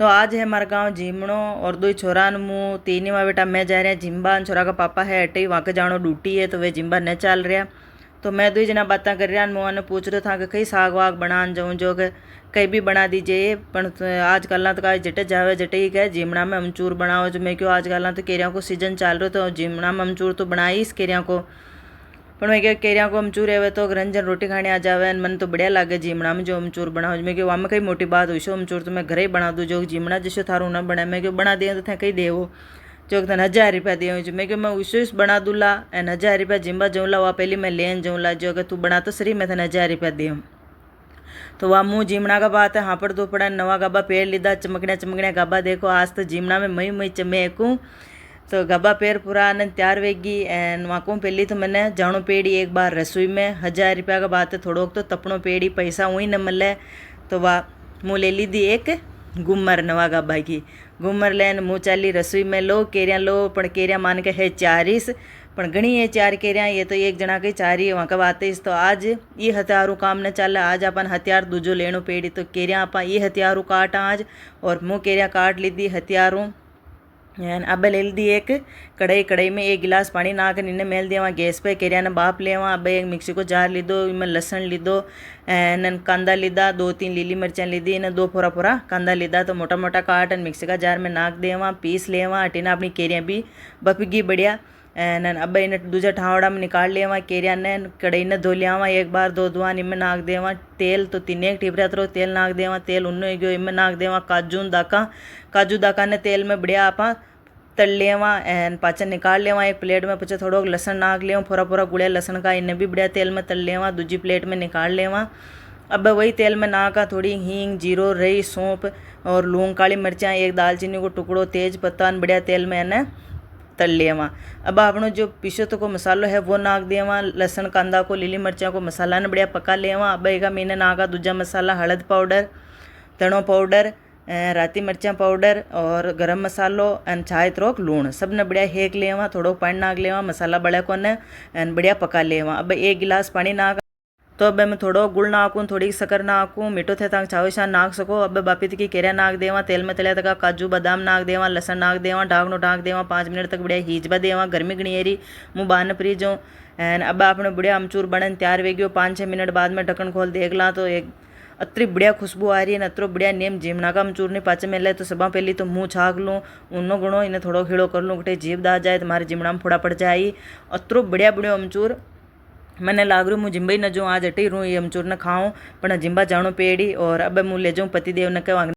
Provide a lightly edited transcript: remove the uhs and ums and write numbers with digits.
तो आज है हमारा गांव जिमणो और दो छोरा मुँह तीन माँ बेटा मैं जा रहा जिम्बा छोरा का पापा है अटे वहाँ के जानो ड्यूटी है तो वे जिम्बा न चल रहा। तो मैं दो जना बातें कर रहा मुँह ने पूछ रहा था कि कई साग वाग बनान जाऊँ जो कि कहीं भी बना दीजिए पर आजकल तो का जटे जावे जटे ही कहे जिमणा में अमचूर बनाओ जो मैं क्यों आजकल तो केरिया को सीजन चल रहा तो जिमणा में अमचूर तो बनाई इस केरिया को पर मैं क्या केरिया को अमचूर है तो रंजन रोटी खाने आ जावे मन तो बढ़िया लगे जिमणा में जो अमचूर बनाओ मैं क्यों वहाँ में कई मोटी बात हुई सो अमचूर तो मैं घर ही बना दूँ जो जिमणा जैसे थारू ना बने मैं क्यों बना दिया तो थे कहीं देवो जो तन 1000 रुपया दे मैं क्यों मैं उसे बना दूला एन 1000 रुपया जिम्बा जाऊँला वहाँ पहले मैं लेन जाऊँला जो अगर तू बना तो सही मैं थे 1000 रुपया दे तो वह मुँह जिमणा का बात है हाँ पर दो पड़ा नवा गाबा पेड़ लीधा चमकने गाबा देखो आज तो जिमणा में मई चमेकूँ तो गब्बा पैर पूरा आनंद तैयार वेगी एंड वहाँ को पहली तो मैंने जानो पेड़ी एक बार रसोई में 1000 रुपया का बात है थोड़ो तो तपनो पेड़ी पैसा वही न मिले तो वह मुँह ले ली दी एक गुम्मर नवा गब्बा की गुम्मर लेन मुँह चाली रसोई में लो केरिया लो पण केरिया मान के है 40 पण घनी है 4 केरिया ये तो एक जना के 4 ही वहाँ का बात है तो आज ये हथियारों काम न चल आज अपन हथियार दूजो लेनो पेड़ी तो केरिया अपन ये हथियारों काट आज और मुँह केरिया काट ली दी हथियारों अब ले दी एक कढ़ाई में एक गिलास पानी नाक इन्हें मेल दिया वहाँ गैस पे केरिया ने बाप ले अब एक मिक्सी को जार लीधो इनमें लहसुन लीधो एन कांदा लीधा 2-3 लीली मिर्चा लीधी इन्हें 2 फोरा कांदा लीधा तो मोटा मोटा काट मिक्सी का जार में नाक देवा पीस लेवा अटीना अपनी केरिया भी बपगी बढ़िया एन अब इन्हें दूजा ठावड़ा में निकाल लिया केरिया ने कढ़ाई ने धो लिया एक बार 2 दुआ इनमें नाक देवा तेल तो 3 एक टिपरा तो तेल नाक देवा तेल उन्नो गयो इनमें नाक देवा काजू दाका ने तेल में बढ़िया आपा तल लेवा एन पाचन निकाल लेवा एक प्लेट में पीछे थोड़ा लहसुन नाक लेवा पूरा गुड़िया लहसुन का इन्हें भी बढ़िया तेल में तल लेवा दूजी प्लेट में निकाल लेवा अब वही तेल में नाका थोड़ी हींग जीरो रई सौंप और लौंग काली मिर्चा एक दालचीनी को टुकड़ो तेज पत्ता बढ़िया तेल में इन्हें तल लेवा अब अपनो जो पीछे तो को मसालो है वो नाक देवा लहसुन कांदा को लीली मिर्चा को मसाला ने बढ़िया पका लेवा अब एक मैंने नाका दूजा मसाला हळद पाउडर धणो पाउडर राती मिर्चा पाउडर और गरम मसालो एन चाय त्रोक लूण सब ने बढ़िया हेक लेवा थोड़ो पानी नाक लेवा मसाला बढ़िया को ने एन बढ़िया पका लेवा अब 1 गिलास पानी नाक तो अब मैं थोड़ो गुड़ नाकूँ थोड़ी शक्कर नाकूँ मीठो थे तक चावल शान नाक सको अब बापी की केरिया नाक देवा तेल में तलिया तक काजू बादाम नाक देवा लहसुन नाक देवा ढाक देवा 5 मिनट तक बढ़िया हीजबा देवा गर्मी गणियरी मुँह बान प्री जो एन अब आपने बढ़िया अमचूर बनन तैयार वे गयो 5-6 मिनट बाद में ढक्कन खोल देख ला तो एक अतरी बढ़िया खुशबू आ रही है अतरो बढ़िया नेम जिमणा का अमचूर नहीं पाचे मिले तो सबा पहली तो मुँह छाक लूँ उन्नो गुणो इन्हें थोड़ो खीड़ो कर लूँ गटे जीभ दा जाए तुम्हारे जिमणा में फोड़ा पड़ जाए अतरो बढ़िया बढ़िया अमचूर मैंने लाग रू मुँह जिम्बा ही न जो आज अटे रू ये अमचूर न खाऊँ पर जिम्बा जानो पेड़ी और अब मुँह ले जाऊँ पति देव न कहवा